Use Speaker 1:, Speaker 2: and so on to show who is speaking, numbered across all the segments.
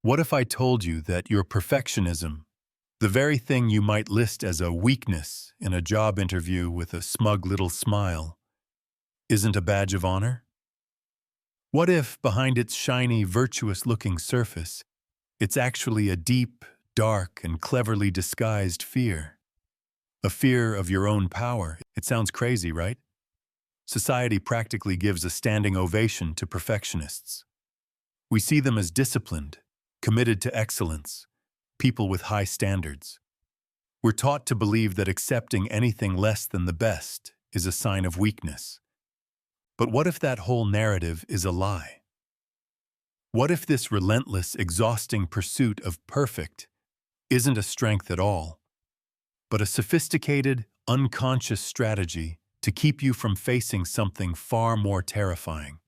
Speaker 1: What if I told you that your perfectionism, the very thing you might list as a weakness in a job interview with a smug little smile, isn't a badge of honor? What if, behind its shiny, virtuous-looking surface, it's actually a deep, dark, and cleverly disguised fear? A fear of your own power. It sounds crazy, right? Society practically gives a standing ovation to perfectionists. We see them as disciplined, committed to excellence, people with high standards. We're taught to believe that accepting anything less than the best is a sign of weakness. But what if that whole narrative is a lie? What if this relentless, exhausting pursuit of perfect isn't a strength at all, but a sophisticated, unconscious strategy to keep you from facing something far more terrifying,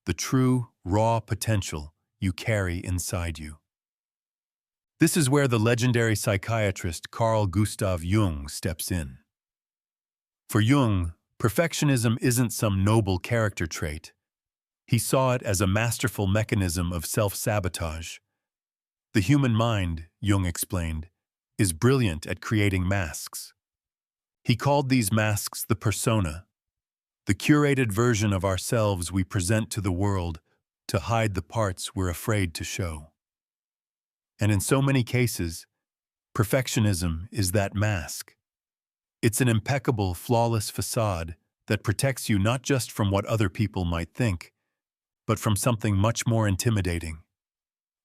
Speaker 1: the true, raw potential you carry inside you? This is where the legendary psychiatrist Carl Gustav Jung steps in. For Jung, perfectionism isn't some noble character trait. He saw it as a masterful mechanism of self-sabotage. The human mind, Jung explained, is brilliant at creating masks. He called these masks the persona, the curated version of ourselves we present to the world to hide the parts we're afraid to show. And in so many cases, perfectionism is that mask. It's an impeccable, flawless facade that protects you not just from what other people might think, but from something much more intimidating: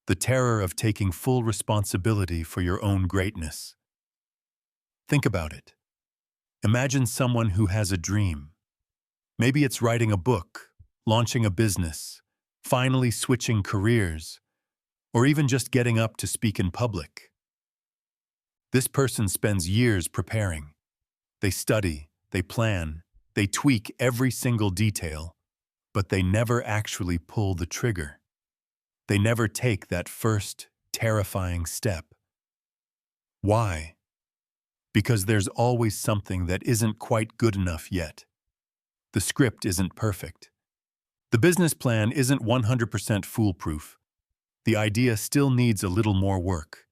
Speaker 1: the terror of taking full responsibility for your own greatness. Think about it. Imagine someone who has a dream. Maybe it's writing a book, launching a business, finally switching careers, or even just getting up to speak in public. This person spends years preparing. They study, they plan, they tweak every single detail, but they never actually pull the trigger. They never take that first, terrifying step. Why? Because there's always something that isn't quite good enough yet. The script isn't perfect. The business plan isn't 100% foolproof. The idea still needs a little more work.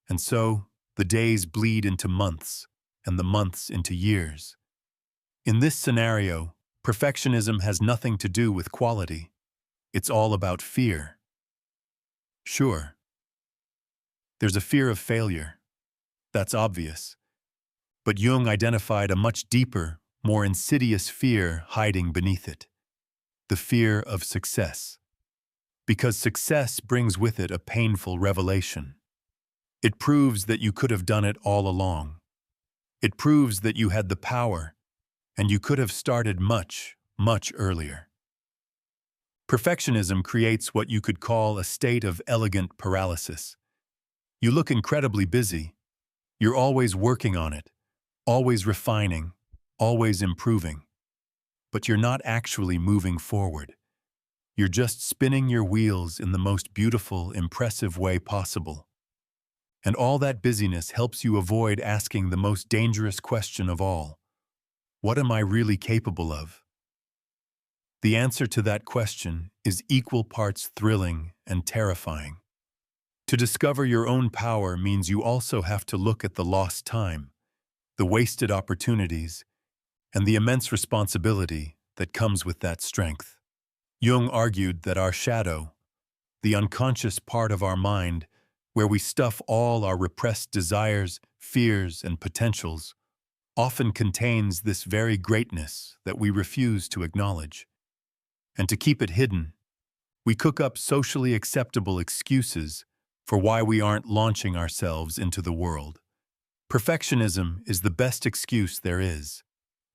Speaker 1: And so, the days bleed into months, and the months into years. In this scenario, perfectionism has nothing to do with quality. It's all about fear. Sure, there's a fear of failure. That's obvious. But Jung identified a much deeper, more insidious fear hiding beneath it: the fear of success. Because success brings with it a painful revelation. It proves that you could have done it all along. It proves that you had the power, and you could have started much, much earlier. Perfectionism creates what you could call a state of elegant paralysis. You look incredibly busy. You're always working on it, always refining, always improving. But you're not actually moving forward. You're just spinning your wheels in the most beautiful, impressive way possible. And all that busyness helps you avoid asking the most dangerous question of all: what am I really capable of? The answer to that question is equal parts thrilling and terrifying. To discover your own power means you also have to look at the lost time, the wasted opportunities, and the immense responsibility that comes with that strength. Jung argued that our shadow, the unconscious part of our mind, where we stuff all our repressed desires, fears, and potentials, often contains this very greatness that we refuse to acknowledge. And to keep it hidden, we cook up socially acceptable excuses for why we aren't launching ourselves into the world. Perfectionism is the best excuse there is.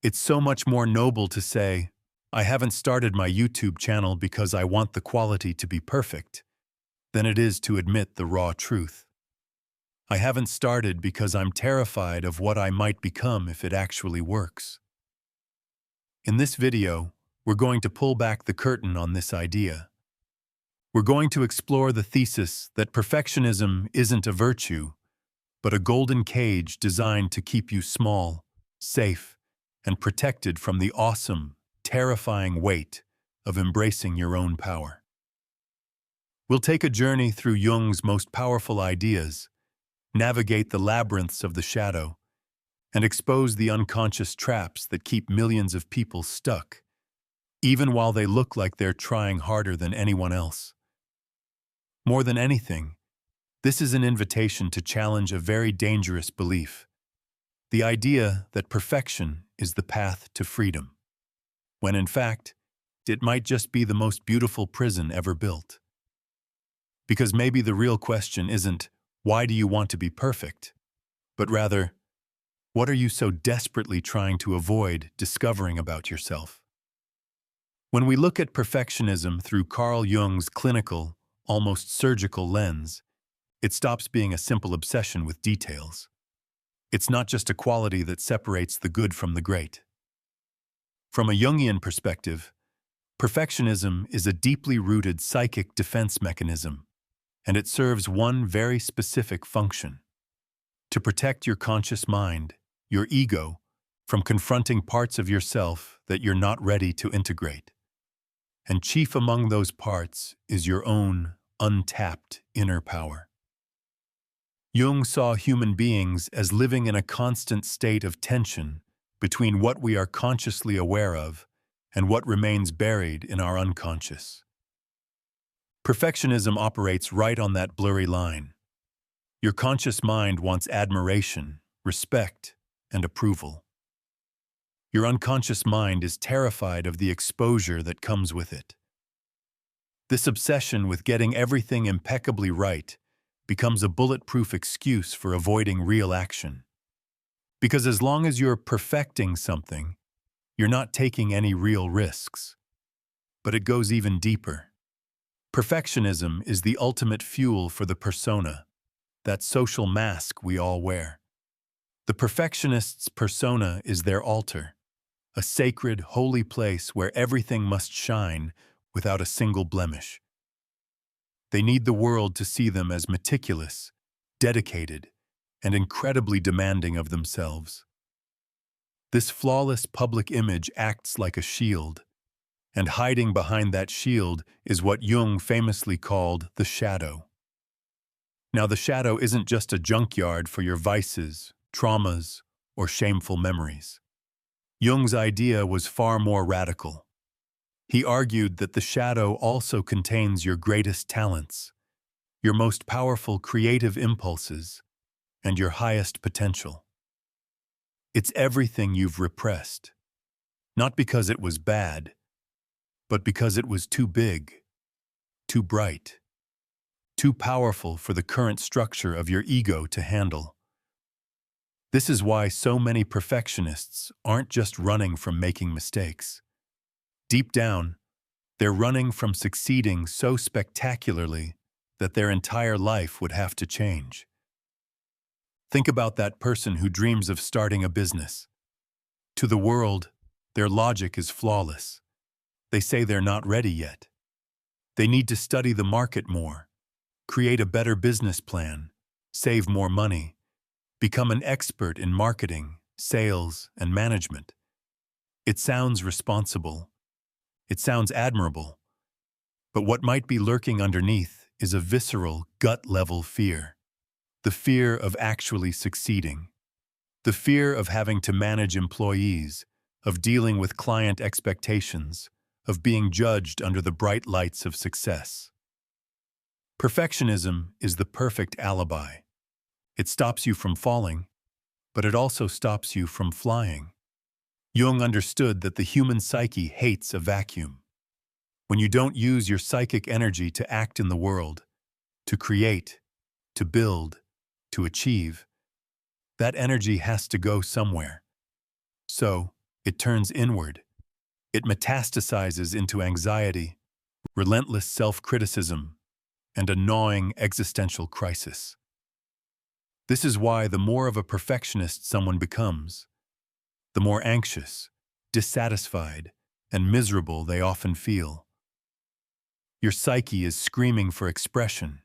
Speaker 1: It's so much more noble to say, "I haven't started my YouTube channel because I want the quality to be perfect," than it is to admit the raw truth. I haven't started because I'm terrified of what I might become if it actually works. In this video, we're going to pull back the curtain on this idea. We're going to explore the thesis that perfectionism isn't a virtue, but a golden cage designed to keep you small, safe, and protected from the awesome, terrifying weight of embracing your own power. We'll take a journey through Jung's most powerful ideas, navigate the labyrinths of the shadow, and expose the unconscious traps that keep millions of people stuck, even while they look like they're trying harder than anyone else. More than anything, this is an invitation to challenge a very dangerous belief: the idea that perfection is the path to freedom, when in fact, it might just be the most beautiful prison ever built. Because maybe the real question isn't, why do you want to be perfect? But rather, what are you so desperately trying to avoid discovering about yourself? When we look at perfectionism through Carl Jung's clinical, almost surgical lens, it stops being a simple obsession with details. It's not just a quality that separates the good from the great. From a Jungian perspective, perfectionism is a deeply rooted psychic defense mechanism, and it serves one very specific function: to protect your conscious mind, your ego, from confronting parts of yourself that you're not ready to integrate. And chief among those parts is your own untapped inner power. Jung saw human beings as living in a constant state of tension between what we are consciously aware of and what remains buried in our unconscious. Perfectionism operates right on that blurry line. Your conscious mind wants admiration, respect, and approval. Your unconscious mind is terrified of the exposure that comes with it. This obsession with getting everything impeccably right becomes a bulletproof excuse for avoiding real action. Because as long as you're perfecting something, you're not taking any real risks. But it goes even deeper. Perfectionism is the ultimate fuel for the persona, that social mask we all wear. The perfectionist's persona is their altar, a sacred, holy place where everything must shine without a single blemish. They need the world to see them as meticulous, dedicated, and incredibly demanding of themselves. This flawless public image acts like a shield, and hiding behind that shield is what Jung famously called the shadow. Now, the shadow isn't just a junkyard for your vices, traumas, or shameful memories. Jung's idea was far more radical. He argued that the shadow also contains your greatest talents, your most powerful creative impulses, and your highest potential. It's everything you've repressed, not because it was bad, but because it was too big, too bright, too powerful for the current structure of your ego to handle. This is why so many perfectionists aren't just running from making mistakes. Deep down, they're running from succeeding so spectacularly that their entire life would have to change. Think about that person who dreams of starting a business. To the world, their logic is flawless. They say they're not ready yet. They need to study the market more, create a better business plan, save more money, become an expert in marketing, sales, and management. It sounds responsible. It sounds admirable. But what might be lurking underneath is a visceral, gut-level fear. The fear of actually succeeding. The fear of having to manage employees, of dealing with client expectations, of being judged under the bright lights of success. Perfectionism is the perfect alibi. It stops you from falling, but it also stops you from flying. Jung understood that the human psyche hates a vacuum. When you don't use your psychic energy to act in the world, to create, to build, to achieve, that energy has to go somewhere. So, it turns inward. It metastasizes into anxiety, relentless self-criticism, and a gnawing existential crisis. This is why the more of a perfectionist someone becomes, the more anxious, dissatisfied, and miserable they often feel. Your psyche is screaming for expression,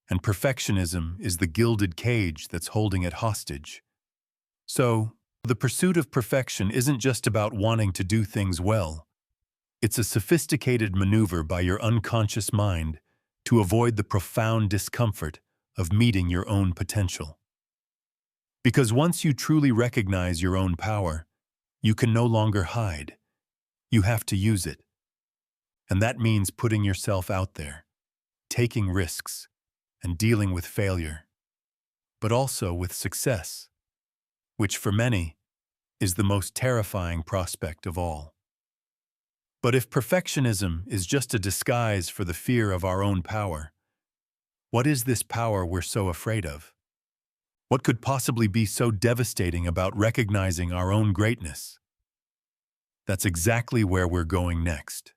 Speaker 1: and perfectionism is the gilded cage that's holding it hostage. So, the pursuit of perfection isn't just about wanting to do things well. It's a sophisticated maneuver by your unconscious mind to avoid the profound discomfort of meeting your own potential. Because once you truly recognize your own power, you can no longer hide. You have to use it. And that means putting yourself out there, taking risks, and dealing with failure, but also with success, which for many is the most terrifying prospect of all. But if perfectionism is just a disguise for the fear of our own power, what is this power we're so afraid of? What could possibly be so devastating about recognizing our own greatness? That's exactly where we're going next.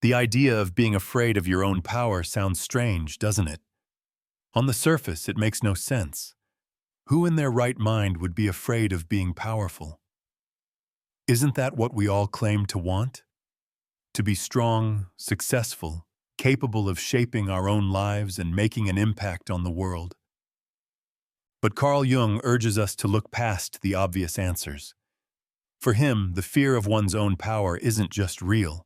Speaker 1: The idea of being afraid of your own power sounds strange, doesn't it? On the surface, it makes no sense. Who in their right mind would be afraid of being powerful? Isn't that what we all claim to want? To be strong, successful, capable of shaping our own lives and making an impact on the world. But Carl Jung urges us to look past the obvious answers. For him, the fear of one's own power isn't just real.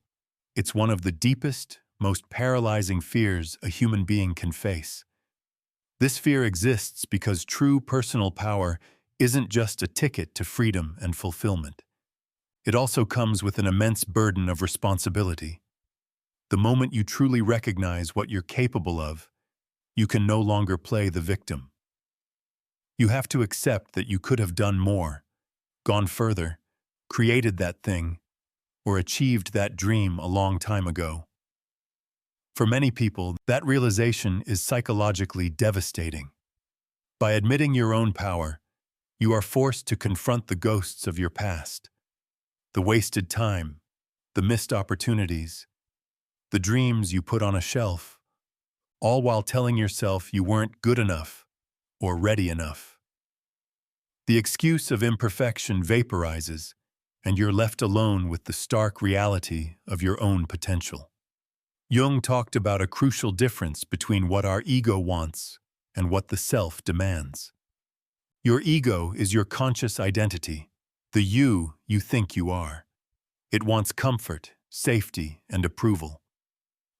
Speaker 1: It's one of the deepest, most paralyzing fears a human being can face. This fear exists because true personal power isn't just a ticket to freedom and fulfillment. It also comes with an immense burden of responsibility. The moment you truly recognize what you're capable of, you can no longer play the victim. You have to accept that you could have done more, gone further, created that thing, or achieved that dream a long time ago. For many people, that realization is psychologically devastating. By admitting your own power, you are forced to confront the ghosts of your past, the wasted time, the missed opportunities, the dreams you put on a shelf, all while telling yourself you weren't good enough or ready enough. The excuse of imperfection vaporizes, and you're left alone with the stark reality of your own potential. Jung talked about a crucial difference between what our ego wants and what the self demands. Your ego is your conscious identity, the you think you are. It wants comfort, safety, and approval.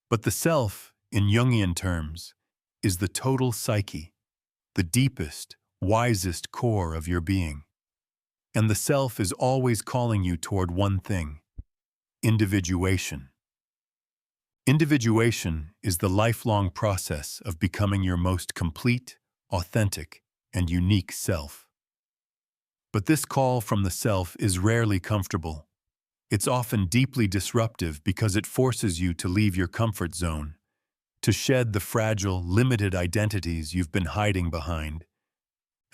Speaker 1: But the self, in Jungian terms, is the total psyche, the deepest, wisest core of your being. And the self is always calling you toward one thing: individuation. Individuation is the lifelong process of becoming your most complete, authentic, and unique self. But this call from the self is rarely comfortable. It's often deeply disruptive because it forces you to leave your comfort zone, to shed the fragile, limited identities you've been hiding behind,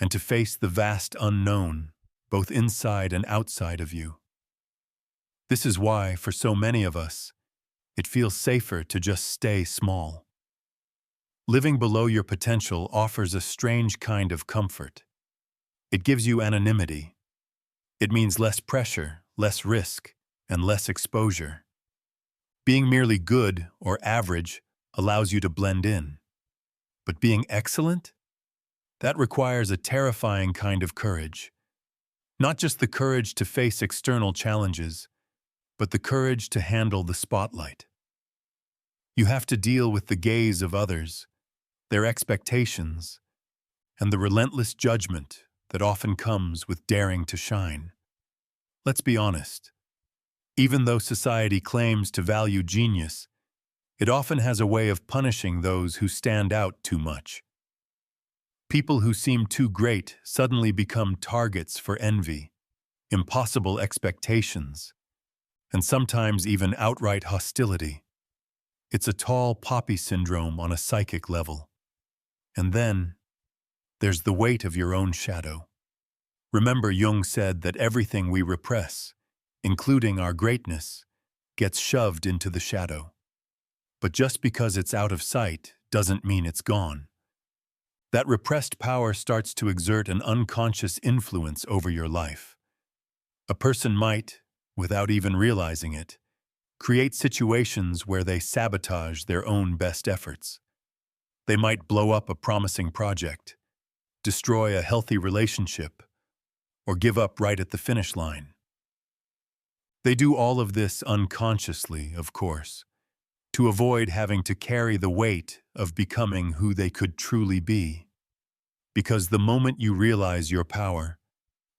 Speaker 1: and to face the vast unknown, both inside and outside of you. This is why, for so many of us, it feels safer to just stay small. Living below your potential offers a strange kind of comfort. It gives you anonymity. It means less pressure, less risk, and less exposure. Being merely good or average allows you to blend in. But being excellent? That requires a terrifying kind of courage. Not just the courage to face external challenges, but the courage to handle the spotlight. You have to deal with the gaze of others, their expectations, and the relentless judgment that often comes with daring to shine. Let's be honest. Even though society claims to value genius, it often has a way of punishing those who stand out too much. People who seem too great suddenly become targets for envy, impossible expectations, and sometimes even outright hostility. It's a tall poppy syndrome on a psychic level. And then, there's the weight of your own shadow. Remember, Jung said that everything we repress, including our greatness, gets shoved into the shadow. But just because it's out of sight doesn't mean it's gone. That repressed power starts to exert an unconscious influence over your life. A person might, without even realizing it, create situations where they sabotage their own best efforts. They might blow up a promising project, destroy a healthy relationship, or give up right at the finish line. They do all of this unconsciously, of course, to avoid having to carry the weight of becoming who they could truly be. Because the moment you realize your power,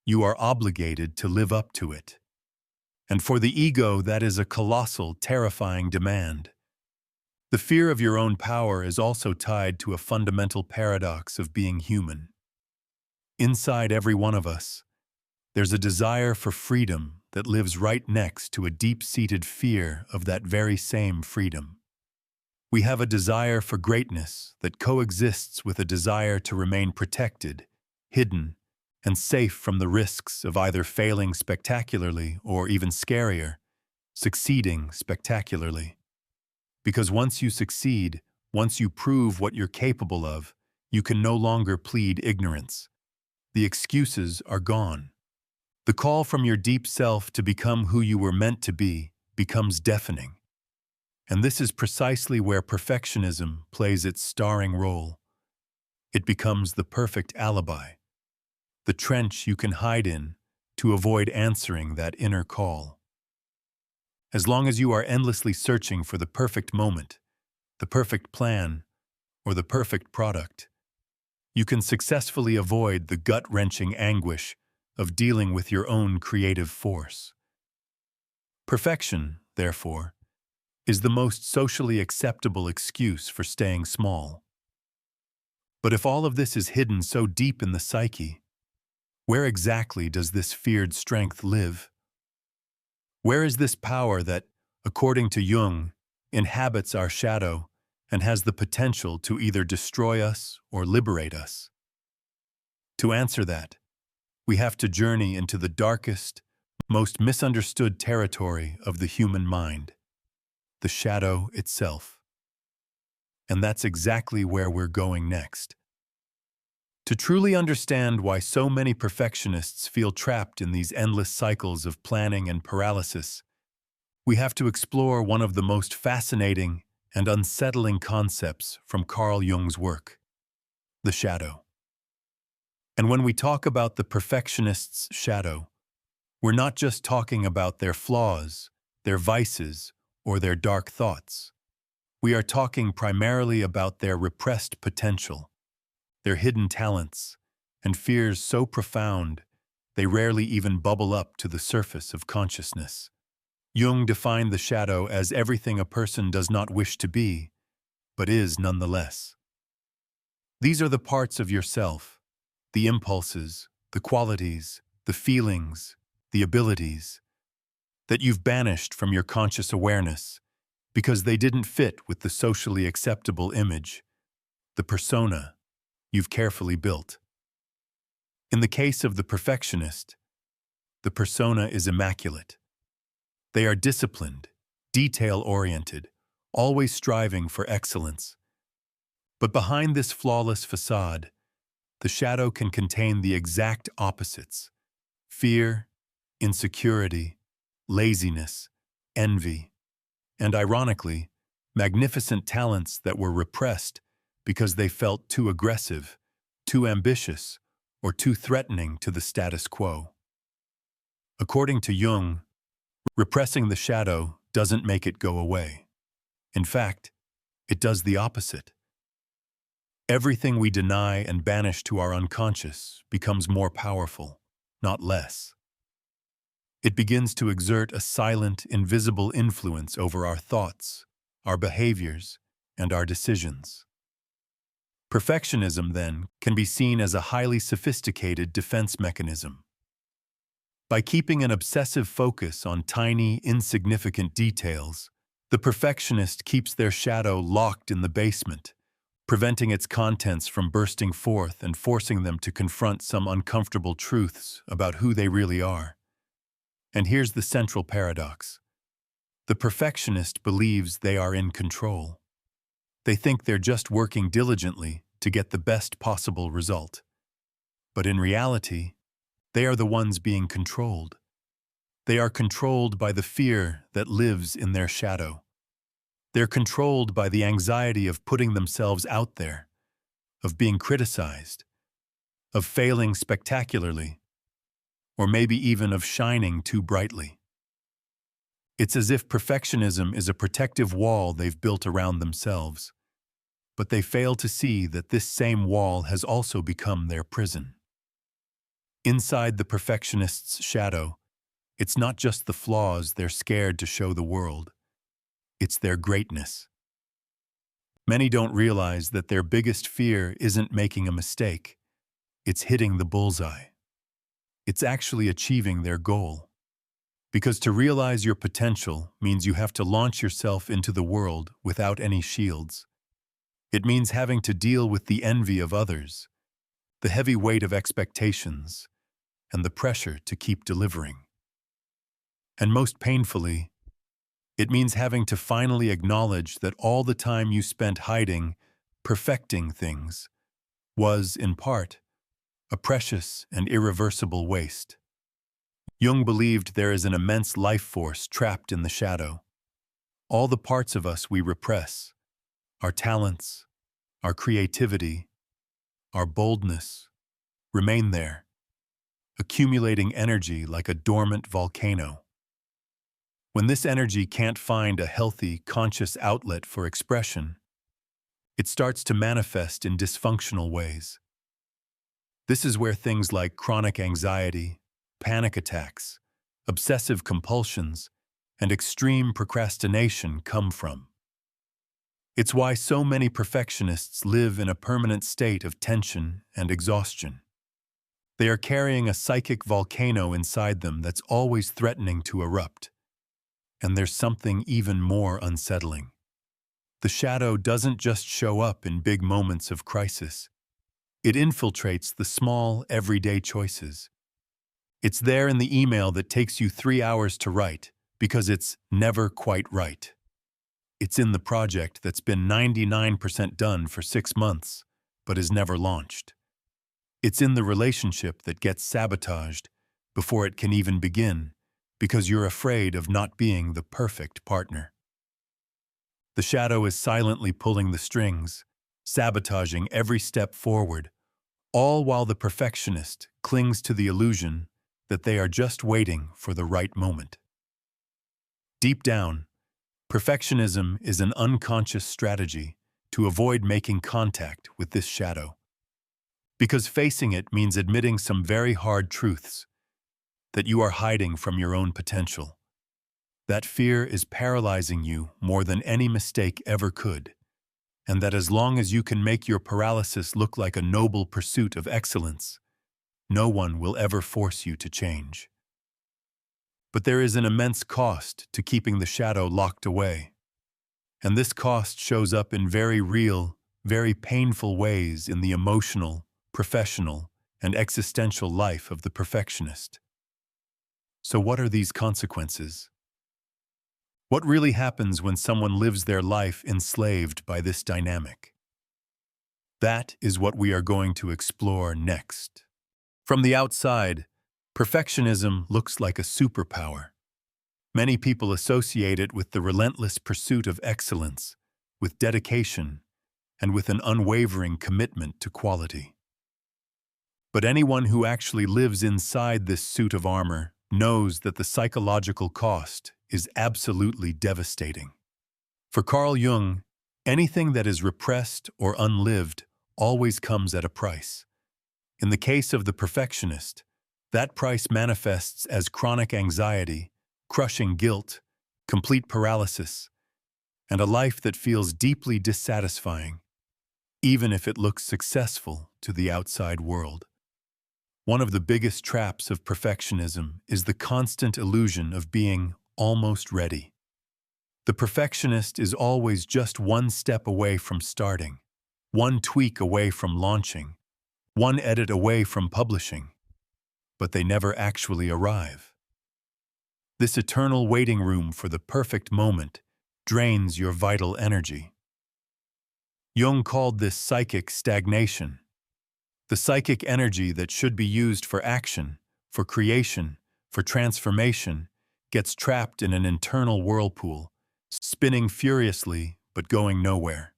Speaker 1: you are obligated to live up to it. And for the ego, that is a colossal, terrifying demand. The fear of your own power is also tied to a fundamental paradox of being human. Inside every one of us, there's a desire for freedom that lives right next to a deep-seated fear of that very same freedom. We have a desire for greatness that coexists with a desire to remain protected, hidden, and safe from the risks of either failing spectacularly or, even scarier, succeeding spectacularly. Because once you succeed, once you prove what you're capable of, you can no longer plead ignorance. The excuses are gone. The call from your deep self to become who you were meant to be becomes deafening. And this is precisely where perfectionism plays its starring role. It becomes the perfect alibi, the trench you can hide in to avoid answering that inner call. As long as you are endlessly searching for the perfect moment, the perfect plan, or the perfect product, you can successfully avoid the gut-wrenching anguish of dealing with your own creative force. Perfection, therefore, is the most socially acceptable excuse for staying small. But if all of this is hidden so deep in the psyche, where exactly does this feared strength live? Where is this power that, according to Jung, inhabits our shadow and has the potential to either destroy us or liberate us? To answer that, we have to journey into the darkest, most misunderstood territory of the human mind, the shadow itself. And that's exactly where we're going next. To truly understand why so many perfectionists feel trapped in these endless cycles of planning and paralysis, we have to explore one of the most fascinating and unsettling concepts from Carl Jung's work, the shadow. And when we talk about the perfectionist's shadow, we're not just talking about their flaws, their vices, or their dark thoughts. We are talking primarily about their repressed potential, their hidden talents, and fears so profound they rarely even bubble up to the surface of consciousness. Jung defined the shadow as everything a person does not wish to be, but is nonetheless. These are the parts of yourself, the impulses, the qualities, the feelings, the abilities, that you've banished from your conscious awareness because they didn't fit with the socially acceptable image, the persona you've carefully built. In the case of the perfectionist, the persona is immaculate. They are disciplined, detail-oriented, always striving for excellence. But behind this flawless facade, the shadow can contain the exact opposites: fear, insecurity, laziness, envy, and ironically, magnificent talents that were repressed because they felt too aggressive, too ambitious, or too threatening to the status quo. According to Jung, repressing the shadow doesn't make it go away. In fact, it does the opposite. Everything we deny and banish to our unconscious becomes more powerful, not less. It begins to exert a silent, invisible influence over our thoughts, our behaviors, and our decisions. Perfectionism, then, can be seen as a highly sophisticated defense mechanism. By keeping an obsessive focus on tiny, insignificant details, the perfectionist keeps their shadow locked in the basement, preventing its contents from bursting forth and forcing them to confront some uncomfortable truths about who they really are. And here's the central paradox. The perfectionist believes they are in control. They think they're just working diligently to get the best possible result. But in reality, they are the ones being controlled. They are controlled by the fear that lives in their shadow. They're controlled by the anxiety of putting themselves out there, of being criticized, of failing spectacularly, or maybe even of shining too brightly. It's as if perfectionism is a protective wall they've built around themselves, but they fail to see that this same wall has also become their prison. Inside the perfectionist's shadow, it's not just the flaws they're scared to show the world, it's their greatness. Many don't realize that their biggest fear isn't making a mistake, it's hitting the bullseye. It's actually achieving their goal. Because to realize your potential means you have to launch yourself into the world without any shields. It means having to deal with the envy of others, the heavy weight of expectations, and the pressure to keep delivering. And most painfully, it means having to finally acknowledge that all the time you spent hiding, perfecting things, was, in part, a precious and irreversible waste. Jung believed there is an immense life force trapped in the shadow. All the parts of us we repress, our talents, our creativity, our boldness, remain there, accumulating energy like a dormant volcano. When this energy can't find a healthy, conscious outlet for expression, it starts to manifest in dysfunctional ways. This is where things like chronic anxiety, panic attacks, obsessive compulsions, and extreme procrastination come from. It's why so many perfectionists live in a permanent state of tension and exhaustion. They are carrying a psychic volcano inside them that's always threatening to erupt. And there's something even more unsettling. The shadow doesn't just show up in big moments of crisis. It infiltrates the small, everyday choices. It's there in the email that takes you 3 hours to write because it's never quite right. It's in the project that's been 99% done for 6 months, but is never launched. It's in the relationship that gets sabotaged before it can even begin, because you're afraid of not being the perfect partner. The shadow is silently pulling the strings, sabotaging every step forward, all while the perfectionist clings to the illusion that they are just waiting for the right moment. Deep down, perfectionism is an unconscious strategy to avoid making contact with this shadow. Because facing it means admitting some very hard truths, that you are hiding from your own potential. That fear is paralyzing you more than any mistake ever could, and that as long as you can make your paralysis look like a noble pursuit of excellence, no one will ever force you to change. But there is an immense cost to keeping the shadow locked away, and this cost shows up in very real, very painful ways in the emotional, professional, and existential life of the perfectionist. So what are these consequences? What really happens when someone lives their life enslaved by this dynamic? That is what we are going to explore next. From the outside, perfectionism looks like a superpower. Many people associate it with the relentless pursuit of excellence, with dedication, and with an unwavering commitment to quality. But anyone who actually lives inside this suit of armor knows that the psychological cost is absolutely devastating. For Carl Jung, anything that is repressed or unlived always comes at a price. In the case of the perfectionist, that price manifests as chronic anxiety, crushing guilt, complete paralysis, and a life that feels deeply dissatisfying, even if it looks successful to the outside world. One of the biggest traps of perfectionism is the constant illusion of being almost ready. The perfectionist is always just one step away from starting, one tweak away from launching, one edit away from publishing, but they never actually arrive. This eternal waiting room for the perfect moment drains your vital energy. Jung called this psychic stagnation. The psychic energy that should be used for action, for creation, for transformation, gets trapped in an internal whirlpool, spinning furiously but going nowhere.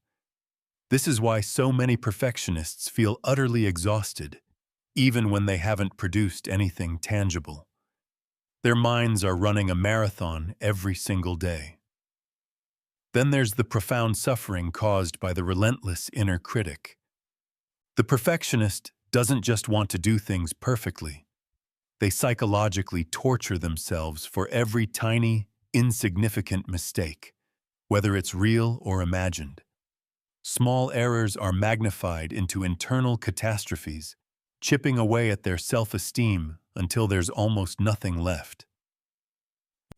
Speaker 1: This is why so many perfectionists feel utterly exhausted, even when they haven't produced anything tangible. Their minds are running a marathon every single day. Then there's the profound suffering caused by the relentless inner critic. The perfectionist doesn't just want to do things perfectly. They psychologically torture themselves for every tiny, insignificant mistake, whether it's real or imagined. Small errors are magnified into internal catastrophes, chipping away at their self-esteem until there's almost nothing left.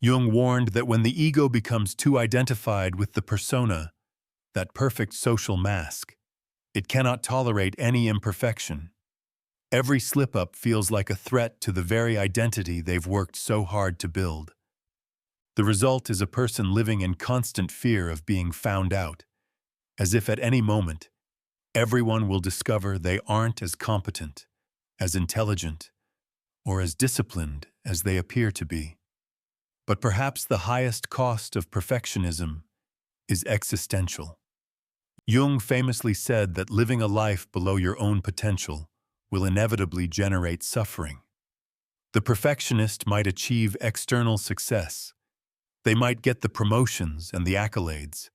Speaker 1: Jung warned that when the ego becomes too identified with the persona, that perfect social mask, it cannot tolerate any imperfection. Every slip-up feels like a threat to the very identity they've worked so hard to build. The result is a person living in constant fear of being found out, as if at any moment, everyone will discover they aren't as competent, as intelligent, or as disciplined as they appear to be. But perhaps the highest cost of perfectionism is existential. Jung famously said that living a life below your own potential will inevitably generate suffering. The perfectionist might achieve external success. They might get the promotions and the accolades,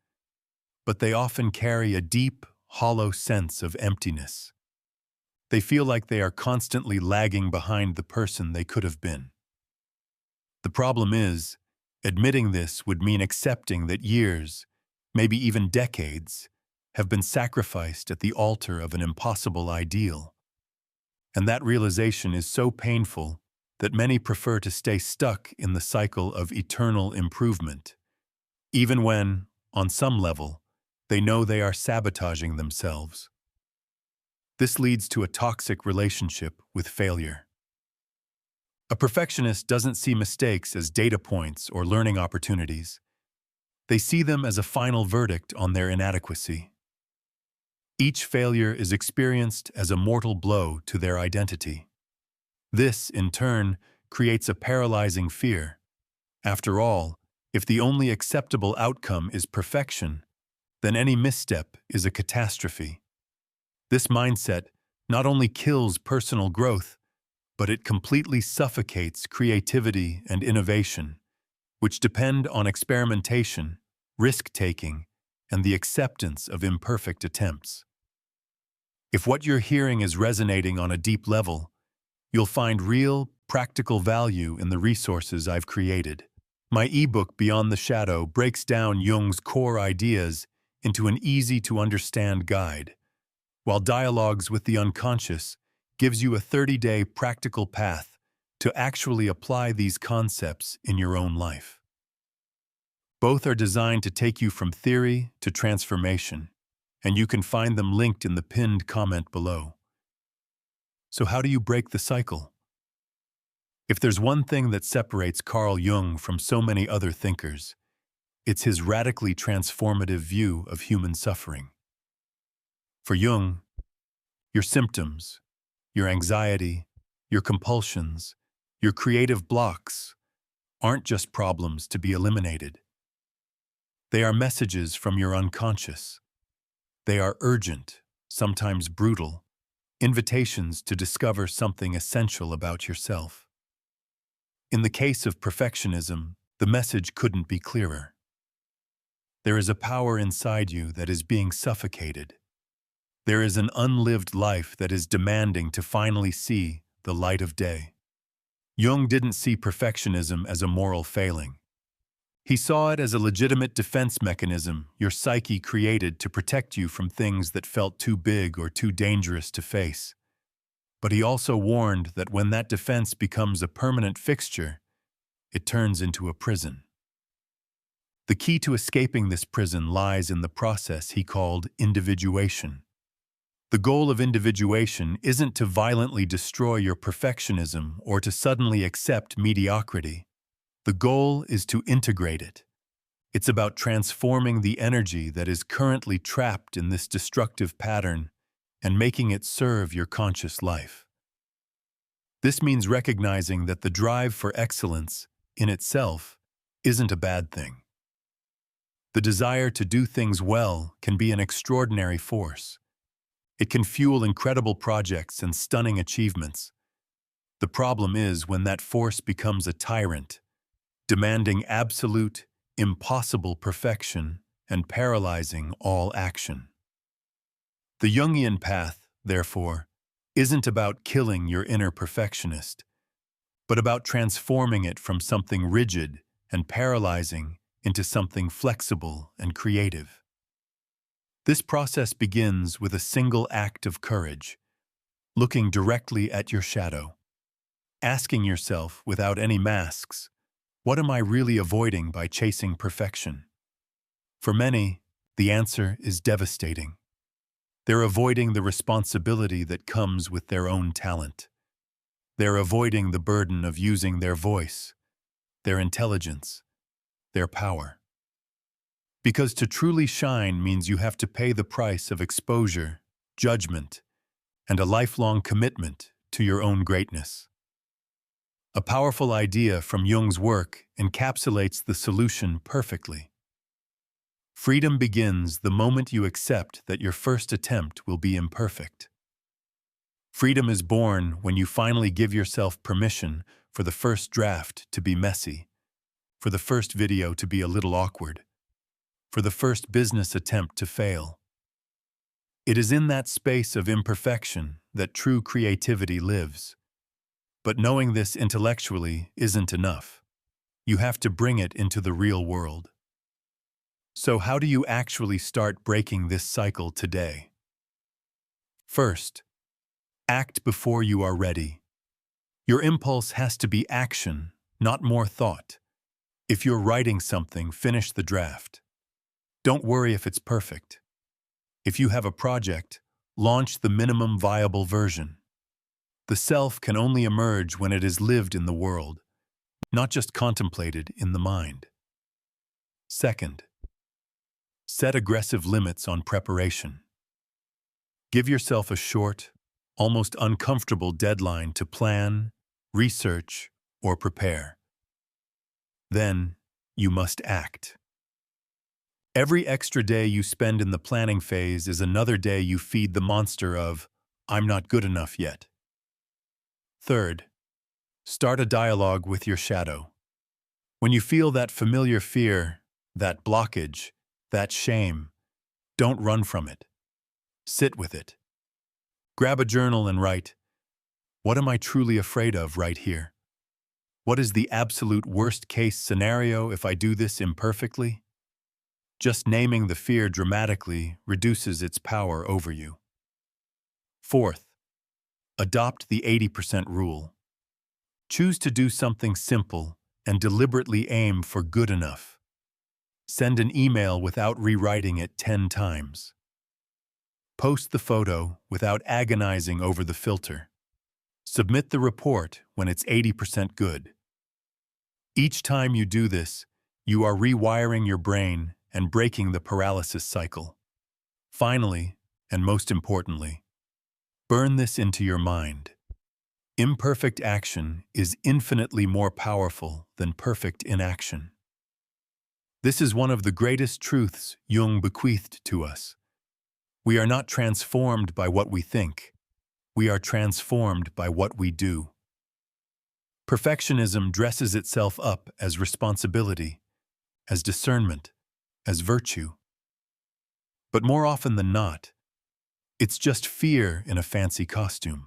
Speaker 1: but they often carry a deep, hollow sense of emptiness. They feel like they are constantly lagging behind the person they could have been. The problem is, admitting this would mean accepting that years, maybe even decades, have been sacrificed at the altar of an impossible ideal. And that realization is so painful that many prefer to stay stuck in the cycle of eternal improvement, even when, on some level, they know they are sabotaging themselves. This leads to a toxic relationship with failure. A perfectionist doesn't see mistakes as data points or learning opportunities. They see them as a final verdict on their inadequacy. Each failure is experienced as a mortal blow to their identity. This, in turn, creates a paralyzing fear. After all, if the only acceptable outcome is perfection, then any misstep is a catastrophe. This mindset not only kills personal growth, but it completely suffocates creativity and innovation, which depend on experimentation, risk-taking, and the acceptance of imperfect attempts. If what you're hearing is resonating on a deep level, you'll find real, practical value in the resources I've created. My ebook, Beyond the Shadow, breaks down Jung's core ideas into an easy-to-understand guide, while Dialogues with the Unconscious gives you a 30-day practical path to actually apply these concepts in your own life. Both are designed to take you from theory to transformation, and you can find them linked in the pinned comment below. So how do you break the cycle? If there's one thing that separates Carl Jung from so many other thinkers, it's his radically transformative view of human suffering. For Jung, your symptoms, your anxiety, your compulsions, your creative blocks aren't just problems to be eliminated. They are messages from your unconscious. They are urgent, sometimes brutal, invitations to discover something essential about yourself. In the case of perfectionism, the message couldn't be clearer. There is a power inside you that is being suffocated. There is an unlived life that is demanding to finally see the light of day. Jung didn't see perfectionism as a moral failing. He saw it as a legitimate defense mechanism your psyche created to protect you from things that felt too big or too dangerous to face. But he also warned that when that defense becomes a permanent fixture, it turns into a prison. The key to escaping this prison lies in the process he called individuation. The goal of individuation isn't to violently destroy your perfectionism or to suddenly accept mediocrity. The goal is to integrate it. It's about transforming the energy that is currently trapped in this destructive pattern and making it serve your conscious life. This means recognizing that the drive for excellence, in itself, isn't a bad thing. The desire to do things well can be an extraordinary force. It can fuel incredible projects and stunning achievements. The problem is when that force becomes a tyrant, demanding absolute, impossible perfection and paralyzing all action. The Jungian path, therefore, isn't about killing your inner perfectionist, but about transforming it from something rigid and paralyzing into something flexible and creative. This process begins with a single act of courage, looking directly at your shadow, asking yourself without any masks, what am I really avoiding by chasing perfection? For many, the answer is devastating. They're avoiding the responsibility that comes with their own talent. They're avoiding the burden of using their voice, their intelligence, their power. Because to truly shine means you have to pay the price of exposure, judgment, and a lifelong commitment to your own greatness. A powerful idea from Jung's work encapsulates the solution perfectly. Freedom begins the moment you accept that your first attempt will be imperfect. Freedom is born when you finally give yourself permission for the first draft to be messy, for the first video to be a little awkward, for the first business attempt to fail. It is in that space of imperfection that true creativity lives. But knowing this intellectually isn't enough. You have to bring it into the real world. So how do you actually start breaking this cycle today? First, act before you are ready. Your impulse has to be action, not more thought. If you're writing something, finish the draft. Don't worry if it's perfect. If you have a project, launch the minimum viable version. The self can only emerge when it is lived in the world, not just contemplated in the mind. Second, set aggressive limits on preparation. Give yourself a short, almost uncomfortable deadline to plan, research, or prepare. Then, you must act. Every extra day you spend in the planning phase is another day you feed the monster of, "I'm not good enough yet." Third, start a dialogue with your shadow. When you feel that familiar fear, that blockage, that shame, don't run from it. Sit with it. Grab a journal and write, what am I truly afraid of right here? What is the absolute worst-case scenario if I do this imperfectly? Just naming the fear dramatically reduces its power over you. Fourth, adopt the 80% rule. Choose to do something simple and deliberately aim for good enough. Send an email without rewriting it 10 times. Post the photo without agonizing over the filter. Submit the report when it's 80% good. Each time you do this, you are rewiring your brain and breaking the paralysis cycle. Finally, and most importantly, burn this into your mind. Imperfect action is infinitely more powerful than perfect inaction. This is one of the greatest truths Jung bequeathed to us. We are not transformed by what we think. We are transformed by what we do. Perfectionism dresses itself up as responsibility, as discernment, as virtue. But more often than not, it's just fear in a fancy costume.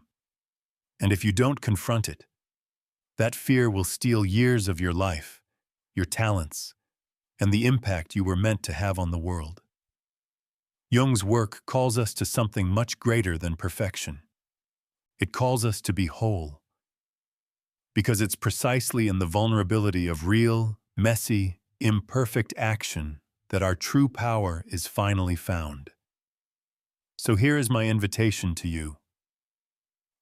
Speaker 1: And if you don't confront it, that fear will steal years of your life, your talents, and the impact you were meant to have on the world. Jung's work calls us to something much greater than perfection. It calls us to be whole. Because it's precisely in the vulnerability of real, messy, imperfect action that our true power is finally found. So here is my invitation to you.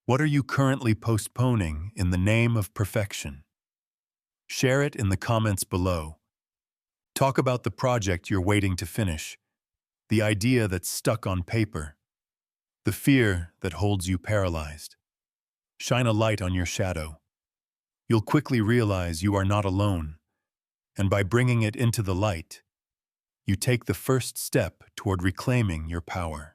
Speaker 1: What are you currently postponing in the name of perfection? Share it in the comments below. Talk about the project you're waiting to finish, the idea that's stuck on paper, the fear that holds you paralyzed. Shine a light on your shadow. You'll quickly realize you are not alone, and by bringing it into the light, you take the first step toward reclaiming your power.